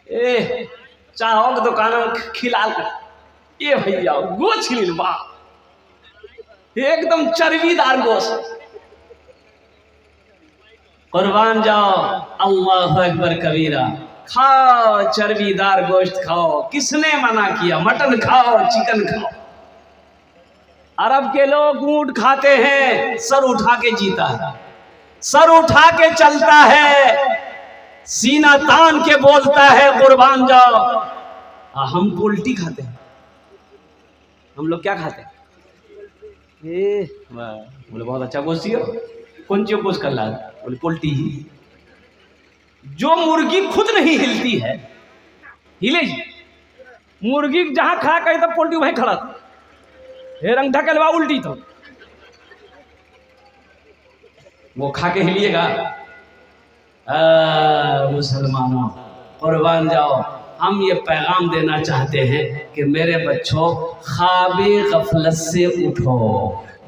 ए चाहो दुकान में खिलाल ये भैया गोश्त खिल बा एकदम चर्बीदार गोश्त। कुर्बान जाओ, अल्लाह अकबर कबीरा। खाओ चर्बीदार गोश्त खाओ, किसने मना किया? मटन खाओ, चिकन खाओ। अरब के लोग ऊंट खाते हैं, सर उठा के जीता है, सर उठा के चलता है, सीना तान के बोलता है कुर्बान जाओ। हम पोल्ट्री खाते हैं। हम लोग क्या खाते हैं? बोले बहुत अच्छा गोश्त हो, कौन सी गोश्त कर ला? बोले पोल्ट्री ही। जो मुर्गी खुद नहीं हिलती है, हिलेगी मुर्गी जहां खा कहीं तब पोल्ट्री वहीं खड़ा था। रंग ढकलवा उल्टी तो वो खा के हिलिएगा। मुसलमानों कुर्बान जाओ, हम ये पैगाम देना चाहते हैं कि मेरे बच्चों ख्वाबे गफलत से उठो,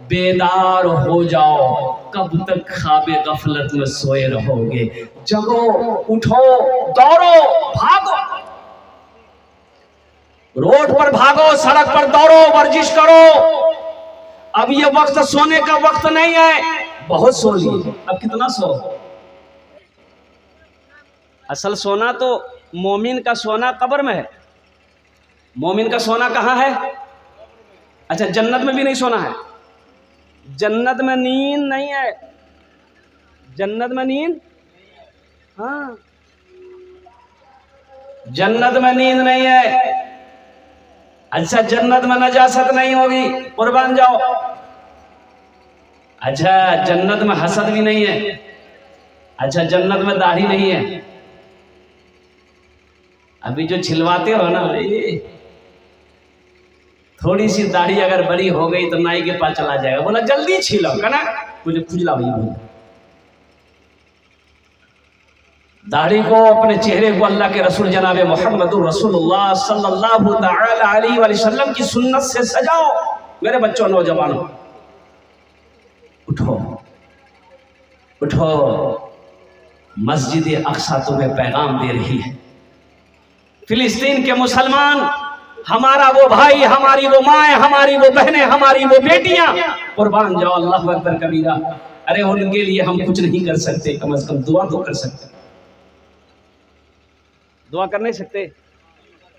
बेदार हो जाओ। कब तक ख्वाबे गफलत में सोए रहोगे? जगो, उठो, दौड़ो, भागो, रोड पर भागो, सड़क पर दौड़ो, वर्जिश करो। अब ये वक्त सोने का वक्त नहीं है। बहुत सो लिए, अब कितना सो? असल सोना तो मोमिन का सोना कब्र में है। मोमिन का सोना कहाँ है? अच्छा, जन्नत में भी नहीं सोना है। जन्नत में नींद नहीं है। जन्नत में नींद, हाँ, जन्नत में नींद नहीं है। अच्छा, जन्नत में नजासत नहीं होगी, कुर्बान जाओ। अच्छा, जन्नत में हसद भी नहीं है। अच्छा, जन्नत में दाढ़ी नहीं है। अभी जो छिलवाते हो ना, थोड़ी सी दाढ़ी अगर बड़ी हो गई तो नाई के पास चला जाएगा, बोला जल्दी छिलो कना, मुझे खुजला भाई बोला। दाढ़ी को, अपने चेहरे को अल्लाह के रसूल जनाब मोहम्मदुर रसूलुल्लाह सल्लल्लाहु तआला अलैहि वसल्लम की सुन्नत से सजाओ। मेरे बच्चों, नौजवानों, उठो उठो, मस्जिद अक्सा तुम्हें पैगाम दे रही है। फिलिस्तीन के मुसलमान, हमारा वो भाई, हमारी वो माए, हमारी वो बहनें, हमारी वो बेटियां, कुर्बान जाओ, अल्लाह अकबर कबीरा। अरे उनके लिए हम कुछ नहीं कर सकते, कम से कम दुआ तो कर सकते। दुआ कर नहीं सकते?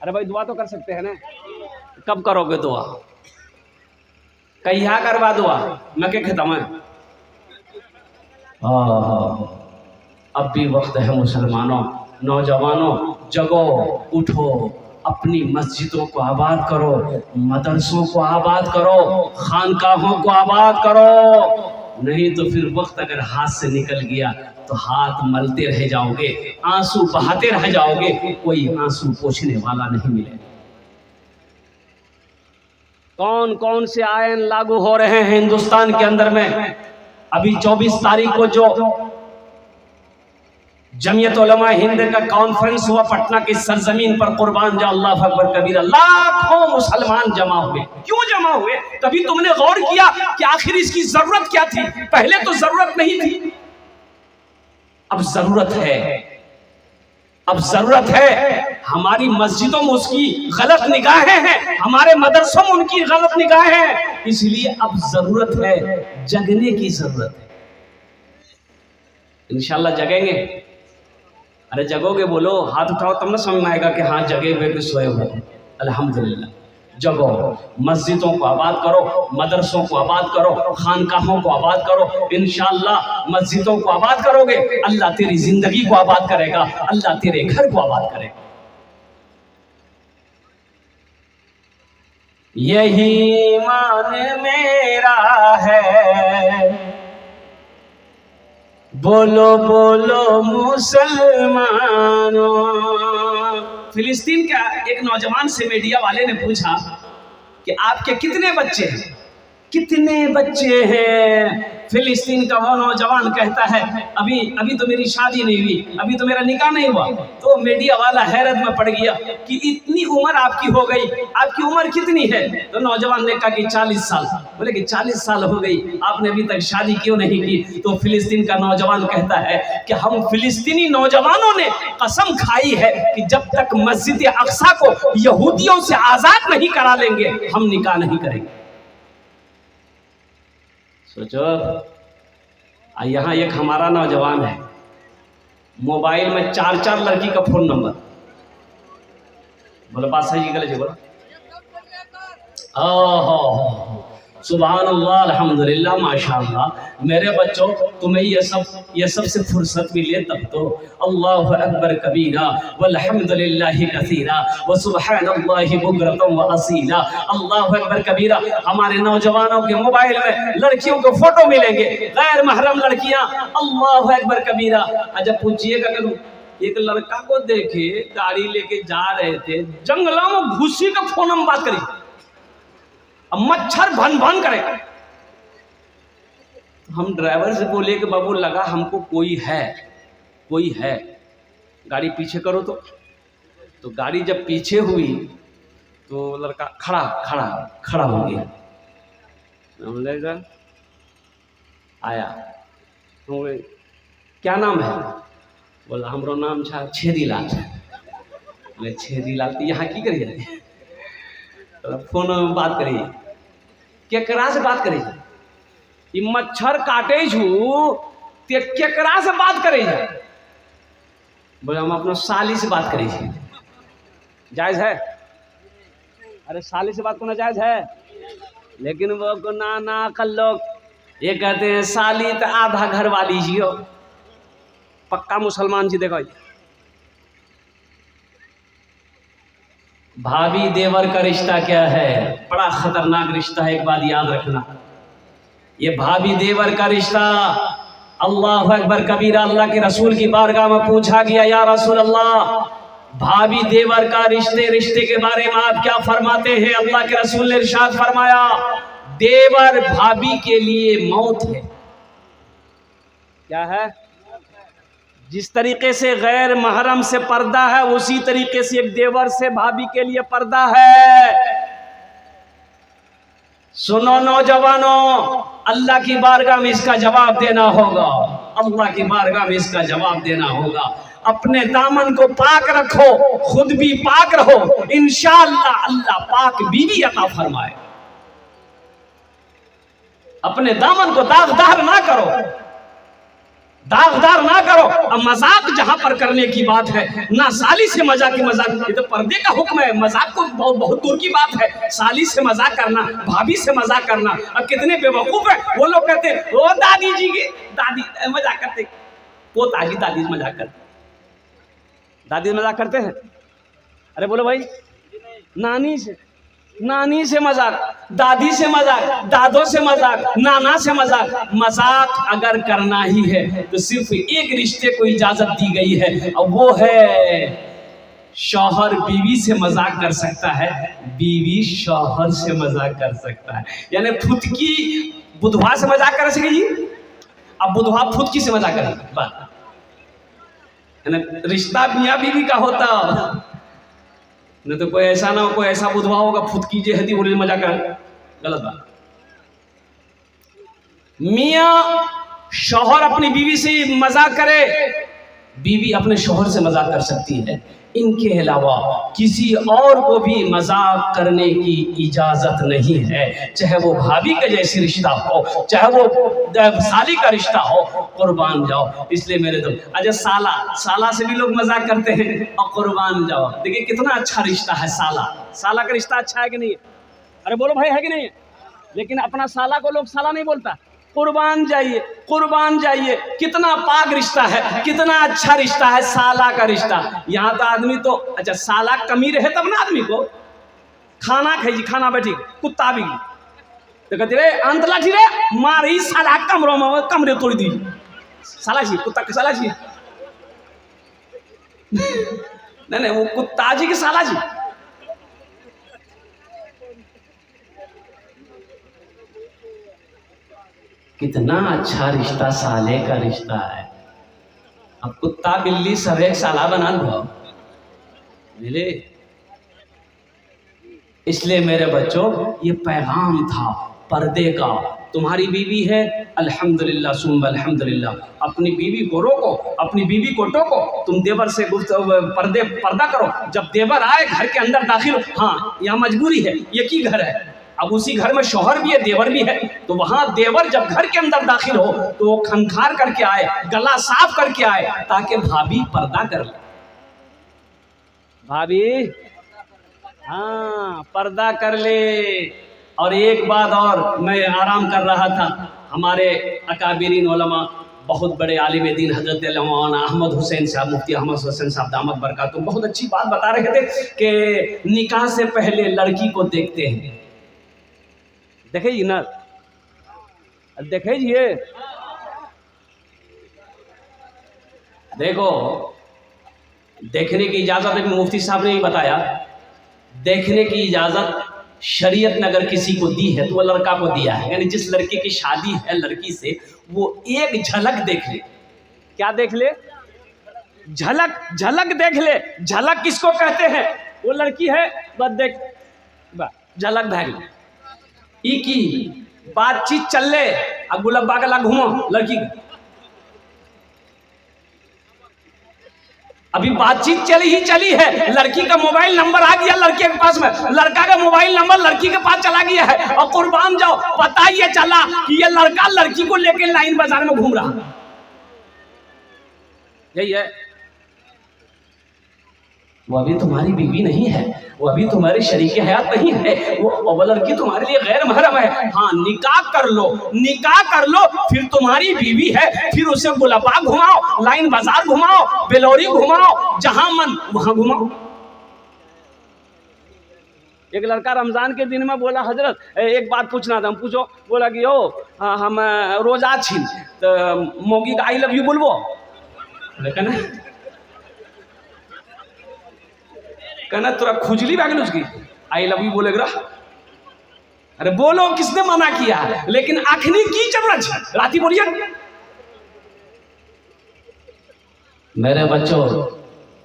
अरे भाई दुआ तो कर सकते हैं ना। कब करोगे दुआ? कहिया करवा दुआ? मैं क्या कहता हूँ, अब भी वक्त है मुसलमानों, नौजवानों, जगो, उठो, अपनी मस्जिदों को आबाद करो, मदरसों को आबाद करो, खानकाहों को आबाद करो। नहीं तो फिर वक्त अगर हाथ से निकल गया तो हाथ मलते रह जाओगे, आंसू बहाते रह जाओगे, कोई आंसू पोंछने वाला नहीं मिलेगा। कौन कौन से आयन लागू हो रहे हैं हिंदुस्तान के अंदर में? अभी 24 तारीख को जो जमीयत उलमा हिंद का कॉन्फ्रेंस हुआ पटना की सरजमीन पर, कुर्बान जाओ, अल्लाह अकबर कबीरा, लाखों मुसलमान जमा हुए। क्यों जमा हुए? कभी तुमने गौर किया कि आखिर इसकी जरूरत क्या थी? पहले तो जरूरत नहीं थी, अब जरूरत है। अब जरूरत है। हमारी मस्जिदों में उसकी गलत निगाहें हैं, हमारे मदरसों में उनकी गलत निगाहें हैं, इसलिए अब जरूरत है, जगने की जरूरत है। इंशाल्लाह जगेंगे। अरे जगोगे? बोलो, हाथ उठाओ तब ना समझ में आएगा कि हाँ जगे हुए कि सोए हुए। अल्हम्दुलिल्लाह, जगो, मस्जिदों को आबाद करो, मदरसों को आबाद करो, खानकाहों को आबाद करो। इंशाअल्लाह मस्जिदों को आबाद करोगे, अल्लाह तेरी जिंदगी को आबाद करेगा, अल्लाह तेरे घर को आबाद करेगा। यही मान मेरा है, बोलो बोलो मुसलमानों। फिलिस्तीन का एक नौजवान से मीडिया वाले ने पूछा कि आपके कितने बच्चे हैं? कितने बच्चे हैं। फिलिस्तीन का वो नौजवान कहता है अभी तो मेरी शादी नहीं हुई, अभी तो मेरा निकाह नहीं हुआ। तो मीडिया वाला हैरत में पड़ गया कि इतनी उम्र आपकी हो गई, आपकी उम्र कितनी है? तो नौजवान ने कहा कि 40 साल। बोले कि 40 साल हो गई, आपने अभी तक शादी क्यों नहीं की? तो फिलिस्तीन का नौजवान कहता है कि हम फिलिस्तीनी नौजवानों ने कसम खाई है कि जब तक मस्जिद अक्सा को यहूदियों से आजाद नहीं करा लेंगे हम निकाह नहीं करेंगे। सोचो, यहाँ एक हमारा नौजवान है, मोबाइल में 4-4 लड़की का फोन नंबर। बोलो बात सही गलत है? बोलो सुभान अल्लाह, अल्हम्दुलिल्लाह, माशाअल्लाह। मेरे बच्चों, तुम्हें ये सब से फुर्सत मिले तब तो। अल्लाहु अकबर कबीरा वल्हम्दुलिल्लाहि कसीरा व सुब्हानल्लाहि बुकरतम व असीला। अल्लाहु अकबर कबीरा। हमारे नौजवानों के मोबाइल में लड़कियों के फोटो मिलेंगे, गैर महरम लड़कियां। अल्लाहु अकबर कबीरा। अच्छा पूछिएगा करूँ, एक लड़का को देखे गाड़ी लेके जा रहे थे, जंगलों में घुसी का फोन हम बात करें, अब मच्छर भन भन करे। हम ड्राइवर से बोले कि बाबू लगा हमको कोई है, गाड़ी पीछे करो। तो गाड़ी जब पीछे हुई तो लड़का खड़ा हो गया। आया तो क्या नाम है? बोला हमरो नाम छा छेदीलाल। बोले छेदीलाल तो यहाँ की करिए? फोन में बात करिए, केकरा से बात करिए? ये मच्छर काटे छू ते केकरा से बात करिए? बोले हम अपना साली से बात करिए। जायज है? अरे साली से बात करना जायज है, लेकिन वो को ना कल लोग ये कहते हैं साली तो आधा घर वाली जी हो। पक्का मुसलमान जी देखो, भाभी देवर का रिश्ता क्या है? बड़ा खतरनाक रिश्ता है, एक बात याद रखना। ये भाभी देवर का रिश्ता, अल्लाह अकबर कबीरा। अल्लाह के रसूल की बारगाह में पूछा गया, या रसूल अल्लाह, भाभी देवर का रिश्ते के बारे में आप क्या फरमाते हैं? अल्लाह के रसूल ने इरशाद फरमाया, देवर भाभी के लिए मौत है। क्या है? जिस तरीके से गैर महरम से पर्दा है, उसी तरीके से एक देवर से भाभी के लिए पर्दा है। सुनो नौजवानों, अल्लाह की बारगाह में इसका जवाब देना होगा। अल्लाह की बारगाह में इसका जवाब देना होगा। अपने दामन को पाक रखो, खुद भी पाक रहो, इंशाअल्लाह अल्लाह पाक बीवी अता फरमाए। अपने दामन को दागदार ना करो। अब मजाक जहां पर करने की बात है, ना साली से मजाक, ये तो पर्दे का हुक्म है। मजाक को बहुत दूर की बात है। साली से मजाक करना, भाभी से मजाक करना। अब कितने बेवकूफ है वो लोग, कहते ओ दादी जी की दादी मजाक करते, पोताजी दादी से मजाक करते, दादी मजाक करते हैं। अरे बोलो भाई, नानी से मजाक, दादी से मजाक, दादों से मजाक, नाना से मजाक। मजाक अगर करना ही है तो सिर्फ एक रिश्ते को इजाजत दी गई है, और वो है शौहर बीवी से मजाक कर सकता है, बीवी शौहर से मजाक कर सकता है। यानी फुदकी बुधवा से मजाक कर सकेगी, अब बुधवा फुदकी से मजाक करेगी। बात रिश्ता मियाँ बीवी का होता, नहीं तो कोई ऐसा ना हो, कोई ऐसा बुधवा होगा फुदकी जे हती बोले मजाक कर, गलत बात। मियाँ शौहर अपनी बीवी से मजाक करे, बीवी अपने शौहर से मजाक कर सकती है। इनके अलावा किसी और को भी मजाक करने की इजाजत नहीं है, चाहे वो भाभी का जैसे रिश्ता हो, चाहे वो साली का रिश्ता हो। कुर्बान जाओ। इसलिए मेरे तो अच्छा साला से भी लोग मजाक करते हैं, और कुर्बान जाओ। देखिए कितना अच्छा रिश्ता है साला का रिश्ता अच्छा है कि नहीं? अरे बोलो भाई, है कि नहीं? लेकिन अपना साला को लोग साला नहीं बोलता। कुर्बान जाइए, कितना पाक रिश्ता है, कितना अच्छा रिश्ता है साला का रिश्ता। यहाँ तो आदमी तो अच्छा साला कमी रहे तब ना आदमी को खाना खाई, खाना बैठी कुत्ता भी तो कहते रे अंत लाठी रे मारी साला कमरे तोड़ दी, साला छी कुत्ता के साला छी नहीं वो कुत्ता जी के साला जी। कितना अच्छा रिश्ता, साले का रिश्ता है। अब कुत्ता बिल्ली सब एक साला बना लो मिले। इसलिए मेरे बच्चों, ये पैगाम था पर्दे का। तुम्हारी बीवी है, अल्हम्दुलिल्लाह सुम्मा अल्हम्दुलिल्लाह, अपनी बीवी को रोको, अपनी बीवी को टोको। तुम देवर से पर्दा करो। जब देवर आए घर के अंदर दाखिल हो, हाँ यहाँ मजबूरी है, एक ही घर है, अब उसी घर में शौहर भी है, देवर भी है, तो वहाँ देवर जब घर के अंदर दाखिल हो तो वो खंखार करके आए, गला साफ करके आए, ताकि भाभी पर्दा कर ले। भाभी हाँ पर्दा कर ले। और एक बात और, मैं आराम कर रहा था, हमारे अकाबिरीन उलमा, बहुत बड़े आलिम दीन हजरत मौलाना अहमद हुसैन साहब, मुफ्ती अहमद हुसैन साहब दामत बरकातुहू, बहुत अच्छी बात बता रहे थे कि निकाह से पहले लड़की को देखते हैं। देखिए ना, देखिए देखो, देखने की इजाज़त अभी मुफ्ती साहब ने ही बताया, देखने की इजाज़त शरीयत ने अगर किसी को दी है तो वो लड़का को दिया है। यानी जिस लड़के की शादी है लड़की से, वो एक झलक देख ले। क्या देख ले? झलक, झलक देख ले। झलक किसको कहते हैं? वो लड़की है बस देख, बस झलक देख ले, ई की बातचीत चल ले, अब गुलब्बा गला घूमो लड़की, अभी बातचीत चली ही चली है, लड़की का मोबाइल नंबर आ गया लड़के के पास में, लड़का का मोबाइल नंबर लड़की के पास चला गया है, और कुर्बान जाओ पता ये चला कि ये लड़का लड़की को लेकर लाइन बाजार में घूम रहा। यही है, वो अभी तुम्हारी बीवी नहीं है, वो अभी तुम्हारी शरीके हयात नहीं है, वो लड़की तुम्हारे लिए गैर महरम है। हाँ निकाह कर लो, निकाह कर लो, फिर तुम्हारी बीवी है, फिर उसे गुलबा घुमाओ, लाइन बाजार घुमाओ, बेलोरी घुमाओ, जहां मन वहां घुमाओ। एक लड़का रमजान के दिन में बोला, हजरत एक बात पूछना था। हम पूछो, बोला कि ओ हम रोजा छी तो मोगी का आई लव यू बोलबो, लेकिन कहना तोरा खुजली बैगल उसकी आई लव यू बोलेगा। अरे बोलो, किसने मना किया? लेकिन आखिरी की जरूरत है, राती बोलिए। मेरे बच्चों,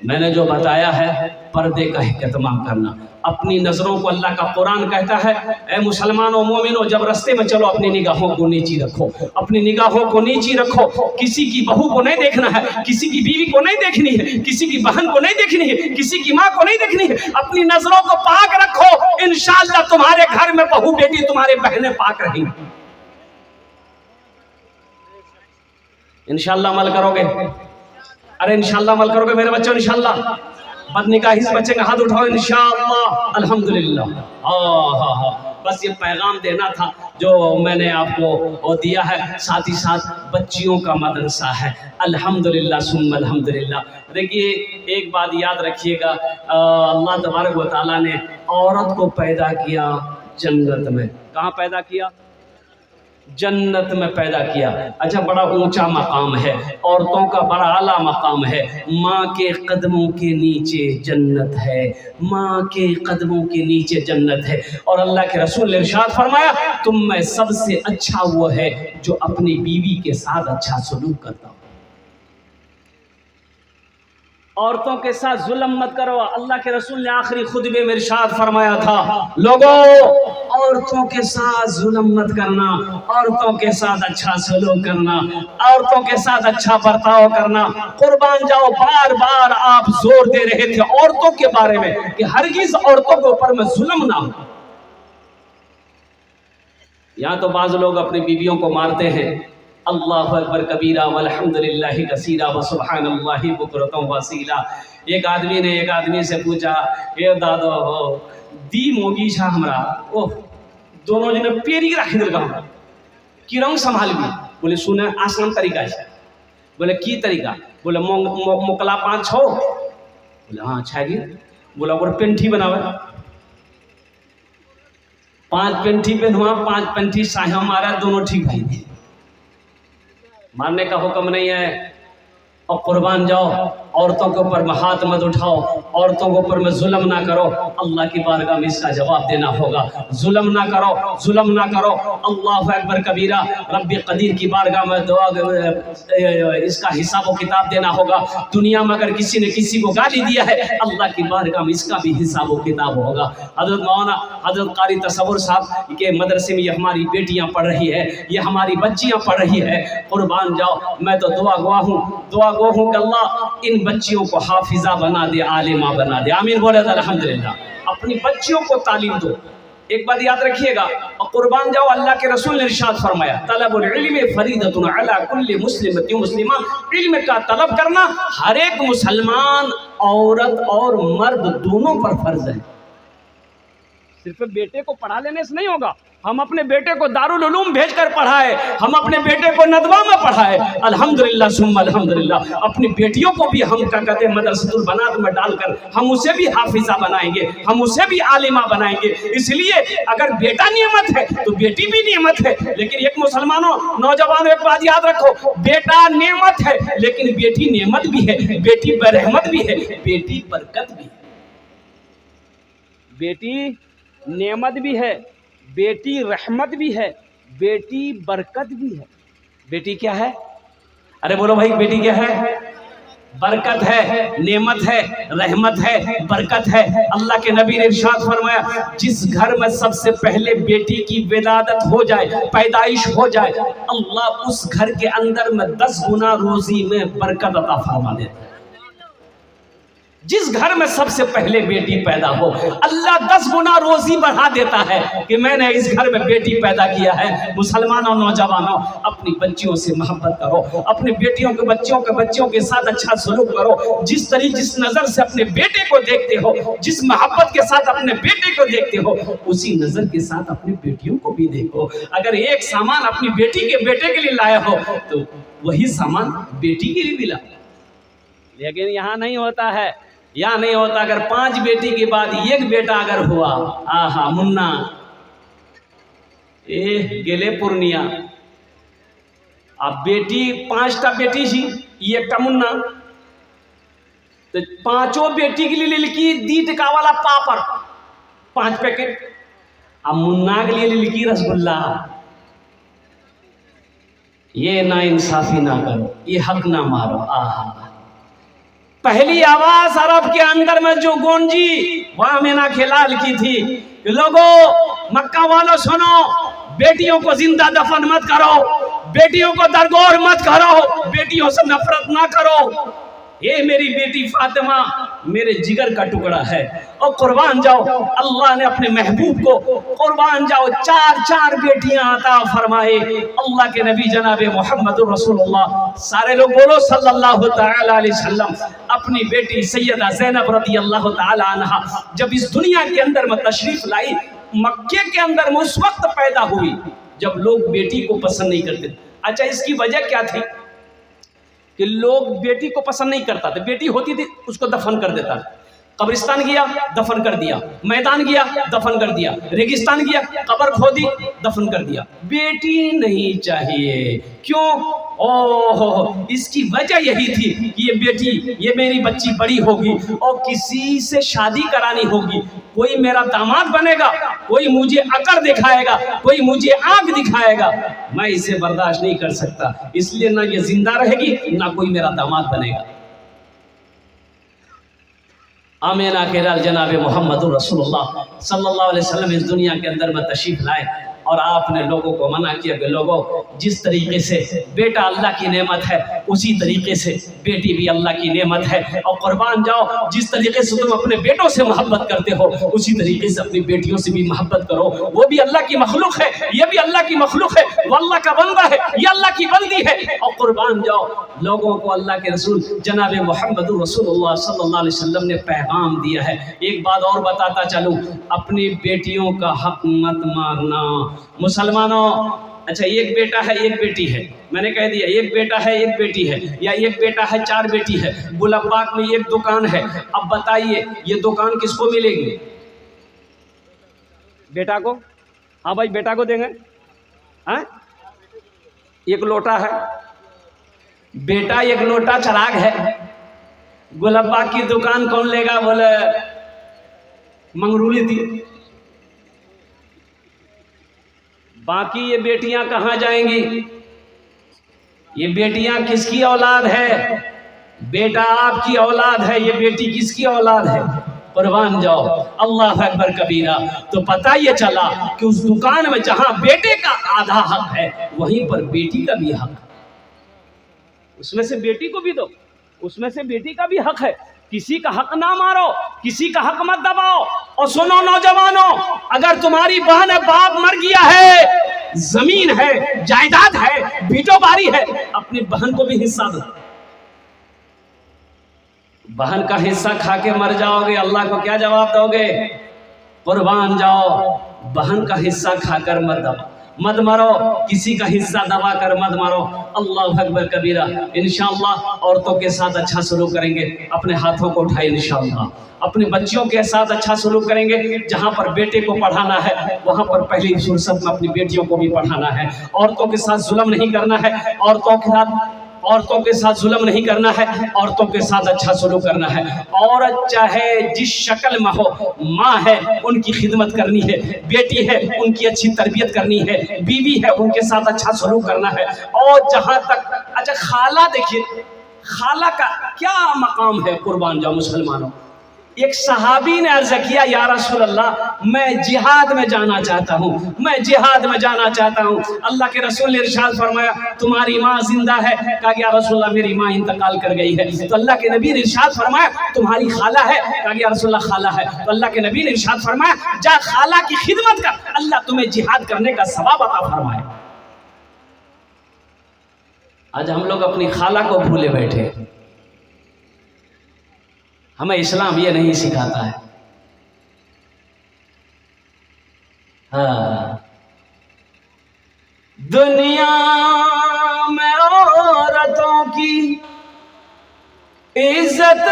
मैंने जो बताया है पर्दे का एहतमाम करना। अपनी नजरों को, अल्लाह का कुरान कहता है, ए मुसलमानों मोमिनों, जब रास्ते में चलो अपनी निगाहों को नीची रखो, अपनी निगाहों को नीची रखो। किसी की बहू को नहीं देखना है, किसी की बीवी को नहीं देखनी है, किसी की बहन को नहीं देखनी है, किसी की माँ को नहीं देखनी है। अपनी नजरों को पाक रखो, इंशाअल्लाह तुम्हारे घर में बहू बेटी, तुम्हारे बहनें पाक रहेंगी। इंशाअल्लाह अमल करोगे? अरे इंशाअल्लाह अमल करोगे मेरे बच्चों? इंशाअल्लाह बदनिकाही से बच्चे का हाथ उठाओ, इंशाअल्लाह अल्हम्दुलिल्लाह। हाँ, बस ये पैगाम देना था जो मैंने आपको दिया है। साथ ही साथ बच्चियों का मदरसा है, अल्हम्दुलिल्लाह सुम्मा अल्हम्दुलिल्लाह। देखिए एक बात याद रखिएगा, अल्लाह तबारक व तआला ने औरत को पैदा किया जन्नत में। कहाँ पैदा किया? जन्नत में पैदा किया। अच्छा, बड़ा ऊंचा मकाम है, औरतों का बड़ा आला मकाम है। माँ के कदमों के नीचे जन्नत है, माँ के कदमों के नीचे जन्नत है। और अल्लाह के रसूल ने इरशाद फरमाया, तुम में सबसे अच्छा वो है जो अपनी बीवी के साथ अच्छा सलूक करता हो। औरतों के साथ जुल्म मत करो। अल्लाह के रसूल ने आखिरी खुतबे में इरशाद फरमाया था, लोगों औरतों के साथ जुल्म मत करना, औरतों के साथ अच्छा सलूक करना, औरतों के साथ अच्छा बर्ताव करना। कुर्बान जाओ, बार बार आप जोर दे रहे थे औरतों के बारे में कि हरगिज औरतों के ऊपर में जुल्म ना हो। यहाँ तो बाज लोग अपनी बीवियों को मारते हैं। अल्लाहु अकबर कबीरा वल्हम्दुलिल्लाहि कसीरा व सुब्हानल्लाहि बुकरतम वसीला। एक आदमी ने एक आदमी से पूछा, ये दादो दी मोगी छा हमरा, ओह दोनों जने पेरी रख दिल गाँव कि रंग संभाल भी। बोले सुने आसान तरीका है। बोले की तरीका? बोले मोकला 5-6। बोले हाँ अच्छा गी। बोला और पेंठी बनावे, 5 पेंठी पहनवा, 5 पेंठी साया मारा, दोनों ठीक भाई। मारने का हुक्म नहीं है। और कुर्बान जाओ, औरतों के ऊपर हाथ मत उठाओ। औरतों के ऊपर में जुल्म ना करो, अल्लाह की बारगाह में इसका जवाब देना होगा। जुल्म ना करो, जुल्म ना करो, अल्लाह अकबर कबीरा, रब्बी कदीर की बारगाह में दुआ इसका हिसाब व किताब देना होगा। दुनिया में अगर किसी ने किसी को गाली दिया है, अल्लाह की बारगाह में इसका भी हिसाब व किताब होगा। हजरत मौलाना हजरत कारी तसव्वुर साहब के मदरसे में ये हमारी बेटियां पढ़ रही है, ये हमारी बच्चियां पढ़ रही है। कुर्बान जाओ, मैं तो दुआ गो हूँ कि अल्लाह इन बच्चियों को हाफिजा बना दे, आलिमा बना दे। आमीन बोले अल्हम्दुलिल्लाह। अपनी बच्चियों को तालीम दो। एक बात याद रखिएगा, और कुर्बान जाओ, अल्लाह के रसूल ने इरशाद फरमाया, तलबुल इल्म फरीदतुन अला कुल्ली मुस्लिमतिन मुस्लिमा। इल्म का तलब करना हर एक मुसलमान औरत और मर्द दोनों पर फर्ज है। सिर्फ बेटे को पढ़ा लेने से नहीं होगा। हम अपने बेटे को दारुल उलूम भेजकर पढ़ाए, हम अपने बेटे को नदवा में पढ़ाए, अल्हम्दुलिल्लाह सुम्मा अल्हम्दुलिल्लाह। अपनी बेटियों को भी हम क्या कहते हैं मदरसतुल बनात में डालकर हम उसे भी हाफिजा बनाएंगे, हम उसे भी आलिमा बनाएंगे। इसलिए अगर बेटा नियमत है तो बेटी भी नियमत है। लेकिन एक मुसलमानों नौजवानों एक बात याद रखो, बेटा नियमत है लेकिन बेटी नियमत भी है, बेटी बरहमत भी है, बेटी बरकत भी है। बेटी नेमत भी है, बेटी रहमत भी है, बेटी बरकत भी है। बेटी क्या है? अरे बोलो भाई, बेटी क्या है? बरकत है, नेमत है, रहमत है, बरकत है। अल्लाह के नबी ने इरशाद फरमाया, जिस घर में सबसे पहले बेटी की विलादत हो जाए, पैदाइश हो जाए, अल्लाह उस घर के अंदर में 10 गुना रोजी में बरकत अता फरमा देता है। जिस घर में सबसे पहले बेटी पैदा हो, अल्लाह 10 गुना रोजी बढ़ा देता है कि मैंने इस घर में बेटी पैदा किया है। मुसलमानों नौजवानों, अपनी बच्चियों से मोहब्बत करो, अपनी बेटियों के बच्चियों के साथ अच्छा सलूक करो। जिस नज़र से अपने बेटे को देखते हो, जिस मोहब्बत के साथ अपने बेटे को देखते हो, उसी नज़र के साथ अपनी बेटियों को भी देखो। अगर एक सामान अपनी बेटी के बेटे के लिए लाया हो तो वही सामान बेटी के लिए भी लाओ। लेकिन यहाँ नहीं होता है, या नहीं होता। अगर 5 बेटी के बाद एक बेटा अगर हुआ, आहा मुन्ना गेले पूर्णिया, अब बेटी 5टा बेटी थी, एक मुन्ना, तो 5 बेटी के लिए लिखी 2 टका वाला पापड़ 5 पैकेट, अब मुन्ना के लिए लिखी रसगुल्ला। ये ना इंसाफी ना करो, ये हक ना मारो। आहा, पहली आवाज अरब के अंदर में जो गूंजी वह मीना खिलाल की थी, लोगों मक्का वालों सुनो, बेटियों को जिंदा दफन मत करो, बेटियों को दरगोर मत करो, बेटियों से नफरत ना करो। ये मेरी बेटी फातिमा मेरे जिगर का टुकड़ा है। और कुर्बान जाओ, अल्लाह ने अपने महबूब को कुर्बान जाओ 4 बेटियां अता फरमाए। अल्लाह के नबी जनाबे मोहम्मद रसूलुल्लाह, सारे लोग बोलो सल्लल्लाहु तआला अलैहि वसल्लम, अपनी बेटी सैयदा ज़ैनब रज़ी अल्लाह तआला अन्हा जब इस दुनिया के अंदर में तशरीफ लाई, मक्के के अंदर में उस वक्त पैदा हुई जब लोग बेटी को पसंद नहीं करते। अच्छा, इसकी वजह क्या थी कि लोग बेटी को पसंद नहीं करता थे। बेटी होती थी उसको दफन कर देता था, कब्रिस्तान गया दफन कर दिया, मैदान गया दफन कर दिया, रेगिस्तान गया कब्र खोदी दफन कर दिया। बेटी नहीं चाहिए, क्यों? ओहो, इसकी वजह यही थी कि ये बेटी, ये मेरी बच्ची बड़ी होगी और किसी से शादी करानी होगी, कोई मेरा दामाद बनेगा, कोई मुझे अकड़ दिखाएगा, कोई मुझे आग दिखाएगा, मैं इसे बर्दाश्त नहीं कर सकता, इसलिए ना ये जिंदा रहेगी ना कोई मेरा दामाद बनेगा। आमीना के लाल जनाब मोहम्मद रसूलुल्लाह सल्लल्लाहु अलैहि वसल्लम इस दुनिया के अंदर में तशरीफ लाए और आपने लोगों को मना किया कि लोगों, जिस तरीके से बेटा अल्लाह की नेमत है उसी तरीके से बेटी भी अल्लाह की नेमत है। और कुर्बान जाओ, जिस तरीके से तुम अपने बेटों से मोहब्बत करते हो उसी तरीके से अपनी बेटियों से भी मोहब्बत करो। वो भी अल्लाह की मखलूक है, ये भी अल्लाह की मखलूक है, वो अल्लाह का बंदा है, ये अल्लाह की बंदी है। और कुर्बान जाओ, लोगों को अल्लाह के रसूल जनाब मोहम्मद रसूलुल्लाह सल्लल्लाहु अलैहि वसल्लम ने पैगाम दिया है। एक बात और बताता चलूं, अपनी बेटियों का हक मत मारना मुसलमानों। अच्छा, एक बेटा है एक बेटी है, मैंने कह दिया एक बेटा है एक बेटी है, या एक बेटा है 4 बेटी है, गुलबाग में एक दुकान है। अब बताइए ये दुकान किसको मिलेगी? बेटा को। हाँ भाई, बेटा को देंगे। हाँ, एक लोटा है, बेटा एक लोटा चिराग है, गुलब्बा की दुकान कौन लेगा? बोले मंगरूली थी। बाकी ये बेटियां कहाँ जाएंगी? ये बेटियां किसकी औलाद है? बेटा आपकी औलाद है, ये बेटी किसकी औलाद है? कुर्बान जाओ। अल्लाह अकबर कबीरा। तो पता ये चला कि उस दुकान में जहां बेटे का आधा हक है, वहीं पर बेटी का भी हक। उसमें से बेटी को भी दो, उसमें से बेटी का भी हक है। किसी का हक ना मारो, किसी का हक मत दबाओ। और सुनो नौजवानों, अगर तुम्हारी बहन है, बाप मर गया है, जमीन है, जायदाद है, बीटो बारी है, अपनी बहन को भी हिस्सा दो। बहन का हिस्सा खा के मर जाओगे, अल्लाह को क्या जवाब दोगे? कुर्बान जाओ। बहन का हिस्सा खाकर मत मरो, किसी का हिस्सा दबा कर मत मरो। अल्लाह अकबर कबीरा। इंशाअल्लाह औरतों के साथ अच्छा सलूक करेंगे। अपने हाथों को उठाए इंशाअल्लाह। अपने बच्चियों के साथ अच्छा सलूक करेंगे। जहाँ पर बेटे को पढ़ाना है, वहाँ पर पहली फुर्सत में अपनी बेटियों को भी पढ़ाना है। औरतों के साथ जुल्म नहीं करना है, औरतों के साथ जुल्म नहीं करना है, औरतों के साथ अच्छा सलूक करना है। औरत चाहे जिस शक्ल में हो, माँ है उनकी खिदमत करनी है, बेटी है उनकी अच्छी तरबियत करनी है, बीवी है उनके साथ अच्छा सलूक करना है। और जहाँ तक अच्छा खाला, देखिए खाला का क्या मकाम है। कुर्बान जाओ मुसलमानों। एक सहाबी ने अर्ज किया, या रसूल अल्लाह, मैं जिहाद में जाना चाहता हूँ, मैं जिहाद में जाना चाहता हूँ। अल्लाह के रसूल ने इरशाद फरमाया, तुम्हारी माँ जिंदा है? कहा, या रसूल अल्लाह, मेरी माँ इंतकाल कर गई है। तो अल्लाह के नबी ने इरशाद फरमाया, तुम्हारी खाला है? कहा, या रसूल अल्लाह, खाला है। तो अल्लाह के नबी ने इरशाद फरमाया, जा खाला की खिदमत कर, अल्लाह तुम्हें जिहाद करने का सवाब अता फरमाए। आज हम लोग अपनी खाला को भूले बैठे। हमें इस्लाम ये नहीं सिखाता है। हाँ, दुनिया में औरतों की इज्जत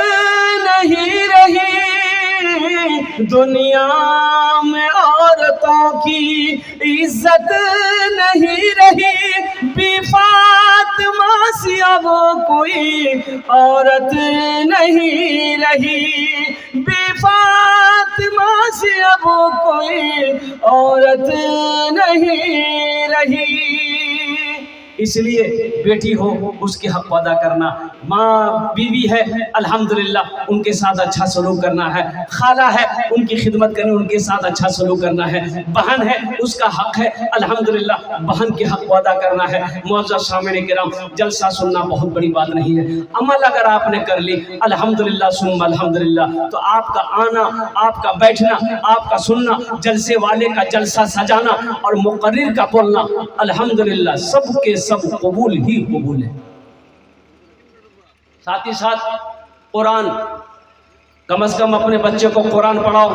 नहीं रही, दुनिया में औरतों की इज्जत नहीं रही। बेफातिमा सी अब कोई औरत नहीं रही, बेफातिमा सी अब कोई औरत नहीं रही। इसलिए बेटी हो उसके हक अदा करना। माँ बीवी है अल्हम्दुलिल्लाह उनके साथ अच्छा सलूक करना है। खाला है उनकी खिदमत करनी, उनके साथ अच्छा सलूक करना है। बहन है उसका हक है अल्हम्दुलिल्लाह बहन के हक अदा करना है। मुअज़्ज़ज़ सामिईन किराम, जलसा सुनना बहुत बड़ी बात नहीं है। अमल अगर आपने कर ली अल्हम्दुलिल्लाह सुम्मा अल्हम्दुलिल्लाह, तो आपका आना, आपका बैठना, आपका सुनना, जलसे वाले का जलसा सजाना और मुक़र्रिर का बोलना अल्हम्दुलिल्लाह सबके सब कबूल ही कबूल है। साथ ही साथ कुरान, कम से कम अपने बच्चे को कुरान पढ़ाओ।